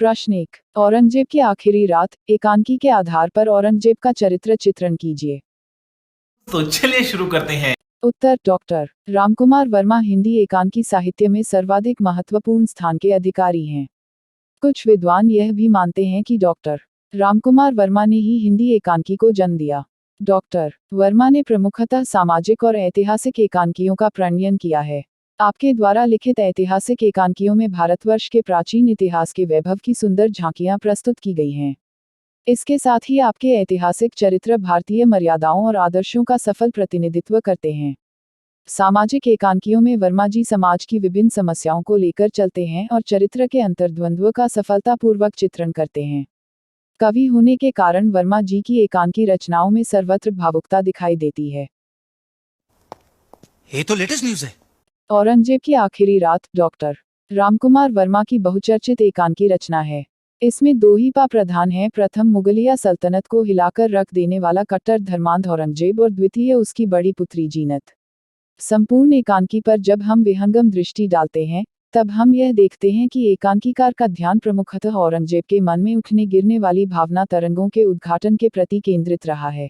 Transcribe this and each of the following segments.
प्रश्न 1। औरंगजेब की आखिरी रात एकांकी के आधार पर औरंगजेब का चरित्र चित्रण कीजिए। तो चलिए शुरू करते हैं। उत्तर। डॉक्टर रामकुमार वर्मा हिंदी एकांकी साहित्य में सर्वाधिक महत्वपूर्ण स्थान के अधिकारी हैं। कुछ विद्वान यह भी मानते हैं कि डॉक्टर रामकुमार वर्मा ने ही हिंदी एकांकी को जन्म दिया। डॉक्टर वर्मा ने प्रमुखतः सामाजिक और ऐतिहासिक एकांकियों का प्रणयन किया है। आपके द्वारा लिखित ऐतिहासिक एकांकियों में भारतवर्ष के प्राचीन इतिहास के वैभव की सुंदर झांकियां प्रस्तुत की गई हैं। इसके साथ ही आपके ऐतिहासिक चरित्र भारतीय मर्यादाओं और आदर्शों का सफल प्रतिनिधित्व करते हैं। सामाजिक एकांकियों में वर्मा जी समाज की विभिन्न समस्याओं को लेकर चलते हैं और चरित्र के अंतर्द्वंद्व का सफलतापूर्वक चित्रण करते हैं। कवि होने के कारण वर्मा जी की एकांकी रचनाओं में सर्वत्र भावुकता दिखाई देती है। ये तो लेटेस्ट न्यूज़ है। औरंगजेब की आखिरी रात डॉक्टर रामकुमार वर्मा की बहुचर्चित एकांकी रचना है। इसमें दो ही पा प्रधान हैं। प्रथम, मुगलिया सल्तनत को हिलाकर रख देने वाला कट्टर धर्मांध औरंगजेब और द्वितीय, उसकी बड़ी पुत्री जीनत। संपूर्ण एकांकी पर जब हम विहंगम दृष्टि डालते हैं तब हम यह देखते हैं कि एकांकीकार का ध्यान प्रमुखतः औरंगजेब के मन में उठने गिरने वाली भावना तरंगों के उद्घाटन के प्रति केंद्रित रहा है।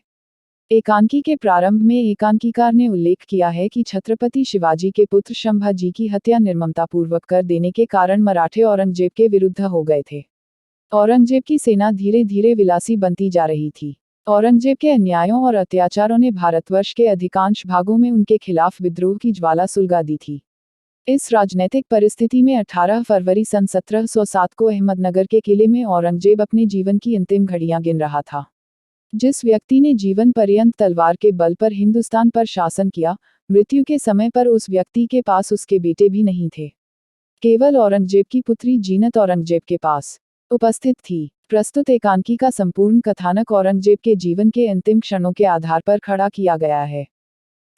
एकांकी के प्रारंभ में एकांकीकार ने उल्लेख किया है कि छत्रपति शिवाजी के पुत्र संभाजी की हत्या निर्ममतापूर्वक कर देने के कारण मराठे औरंगजेब के विरुद्ध हो गए थे। औरंगजेब की सेना धीरे धीरे विलासी बनती जा रही थी। औरंगजेब के अन्यायों और अत्याचारों ने भारतवर्ष के अधिकांश भागों में उनके खिलाफ विद्रोह की ज्वाला सुलगा दी थी। इस राजनीतिक परिस्थिति में 18 फरवरी सन 1707 को अहमदनगर के किले में औरंगजेब अपने जीवन की अंतिम घड़ियां गिन रहा था। जिस व्यक्ति ने जीवन पर्यंत तलवार के बल पर हिंदुस्तान पर शासन किया, मृत्यु के समय पर उस व्यक्ति के पास उसके बेटे भी नहीं थे। केवल औरंगजेब की पुत्री जीनत औरंगजेब के पास उपस्थित थी। प्रस्तुत एकांकी का संपूर्ण कथानक औरंगजेब के जीवन के अंतिम क्षणों के आधार पर खड़ा किया गया है।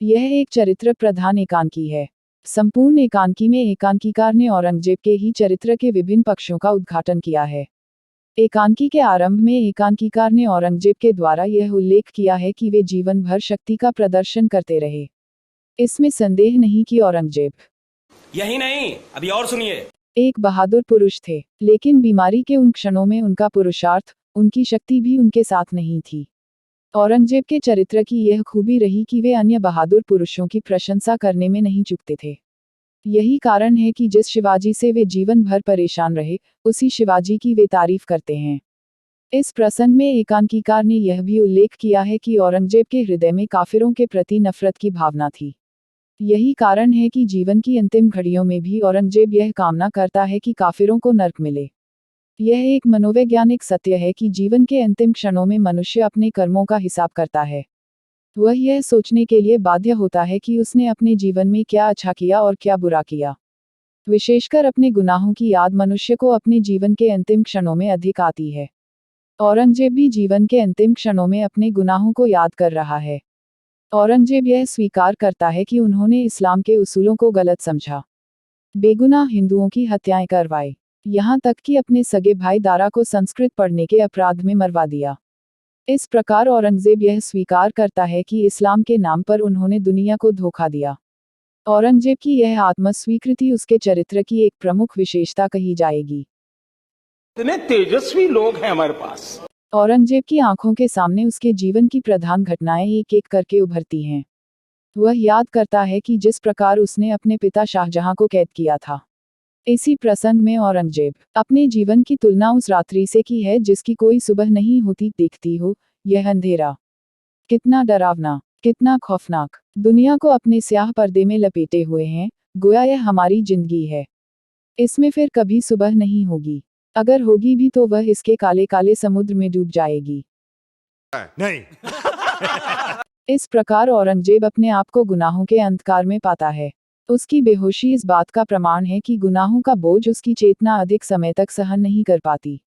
यह एक चरित्र प्रधान एकांकी है। संपूर्ण एकांकी में एकांकीकार ने औरंगजेब के ही चरित्र के विभिन्न पक्षों का उद्घाटन किया है। एकांकी के आरंभ में एकांकीकार ने औरंगजेब के द्वारा यह उल्लेख किया है कि वे जीवन भर शक्ति का प्रदर्शन करते रहे। इसमें संदेह नहीं कि औरंगजेब यही नहीं, अभी और सुनिए। एक बहादुर पुरुष थे, लेकिन बीमारी के उन क्षणों में उनका पुरुषार्थ, उनकी शक्ति भी उनके साथ नहीं थी। औरंगजेब के चरित्र की यह खूबी रही कि वे अन्य बहादुर पुरुषों की प्रशंसा करने में नहीं चूकते थे। यही कारण है कि जिस शिवाजी से वे जीवन भर परेशान रहे, उसी शिवाजी की वे तारीफ करते हैं। इस प्रसंग में एकांकीकार ने यह भी उल्लेख किया है कि औरंगजेब के हृदय में काफिरों के प्रति नफरत की भावना थी। यही कारण है कि जीवन की अंतिम घड़ियों में भी औरंगजेब यह कामना करता है कि काफिरों को नर्क मिले। यह एक मनोवैज्ञानिक सत्य है कि जीवन के अंतिम क्षणों में मनुष्य अपने कर्मों का हिसाब करता है। वह यह सोचने के लिए बाध्य होता है कि उसने अपने जीवन में क्या अच्छा किया और क्या बुरा किया। विशेषकर अपने गुनाहों की याद मनुष्य को अपने जीवन के अंतिम क्षणों में अधिक आती है। औरंगजेब भी जीवन के अंतिम क्षणों में अपने गुनाहों को याद कर रहा है। औरंगजेब यह स्वीकार करता है कि उन्होंने इस्लाम के उसूलों को गलत समझा, बेगुनाह हिंदुओं की हत्याएं करवाई, यहाँ तक कि अपने सगे भाई दारा को संस्कृत पढ़ने के अपराध में मरवा दिया। इस प्रकार औरंगजेब यह स्वीकार करता है कि इस्लाम के नाम पर उन्होंने दुनिया को धोखा दिया। औरंगजेब की यह आत्मस्वीकृति उसके चरित्र की एक प्रमुख विशेषता कही जाएगी। इतने तेजस्वी लोग हैं हमारे पास। औरंगजेब की आंखों के सामने उसके जीवन की प्रधान घटनाएं एक एक करके उभरती हैं। वह याद करता है कि जिस प्रकार उसने अपने पिता शाहजहां को कैद किया था। इसी प्रसंग में औरंगजेब अपने जीवन की तुलना उस रात्रि से की है जिसकी कोई सुबह नहीं होती। देखती हो, यह अंधेरा कितना डरावना, कितना खौफनाक, दुनिया को अपने स्याह पर्दे में लपेटे हुए हैं, गोया यह हमारी जिंदगी है। इसमें फिर कभी सुबह नहीं होगी, अगर होगी भी तो वह इसके काले काले समुद्र में डूब जाएगी। नहीं। इस प्रकार औरंगजेब अपने आप को गुनाहों के अंधकार में पाता है। उसकी बेहोशी इस बात का प्रमाण है कि गुनाहों का बोझ उसकी चेतना अधिक समय तक सहन नहीं कर पाती।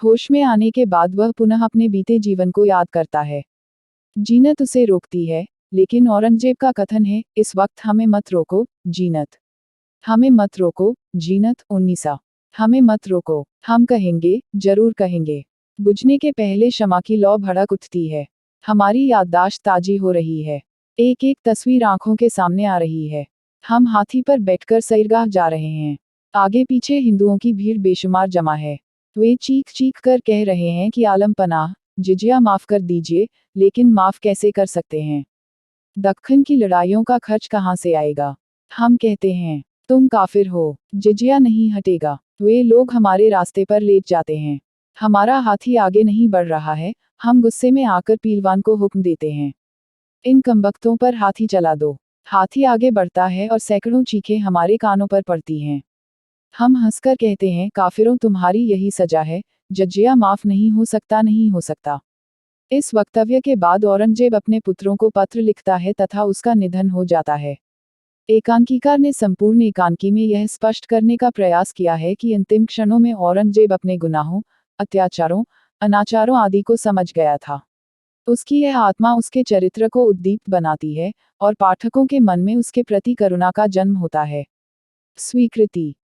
होश में आने के बाद वह पुनः अपने बीते जीवन को याद करता है। जीनत उसे रोकती है, लेकिन औरंगजेब का कथन है, इस वक्त हमें मत रोको, जीनत। हमें मत रोको, जीनत। 19 हमें मत रोको, हम कहेंगे, जरूर कहेंगे। बुझने के पहले शमा की लौ भड़क उठती है। हमारी याददाश्त ताजी हो रही है। एक एक तस्वीर आंखों के सामने आ रही है। हम हाथी पर बैठकर सैरगाह जा रहे हैं। आगे पीछे हिंदुओं की भीड़ बेशुमार जमा है। वे चीख चीख कर कह रहे हैं कि आलम पनाह, जिजिया माफ कर दीजिए, लेकिन माफ कैसे कर सकते हैं? दक्खन की लड़ाइयों का खर्च कहाँ से आएगा? हम कहते हैं, तुम काफिर हो, जिजिया नहीं हटेगा। वे लोग हमारे रास्ते पर लेट जाते हैं। हमारा हाथी आगे नहीं बढ़ रहा है, हम गुस्से में आकर पीलवान को हुक्म देते हैं, इन कमबख्तों पर हाथी चला दो। हाथी आगे बढ़ता है और सैकड़ों चीखें हमारे कानों पर पड़ती हैं। हम हंसकर कहते हैं, काफिरों तुम्हारी यही सजा है, जजिया माफ नहीं हो सकता, नहीं हो सकता। इस वक्तव्य के बाद औरंगजेब अपने पुत्रों को पत्र लिखता है तथा उसका निधन हो जाता है। एकांकीकार ने संपूर्ण एकांकी में यह स्पष्ट करने का प्रयास किया है कि अंतिम क्षणों में औरंगजेब अपने गुनाहों, अत्याचारों, अनाचारों आदि को समझ गया था। उसकी यह आत्मा उसके चरित्र को उद्दीप्त बनाती है और पाठकों के मन में उसके प्रति करुणा का जन्म होता है। स्वीकृति।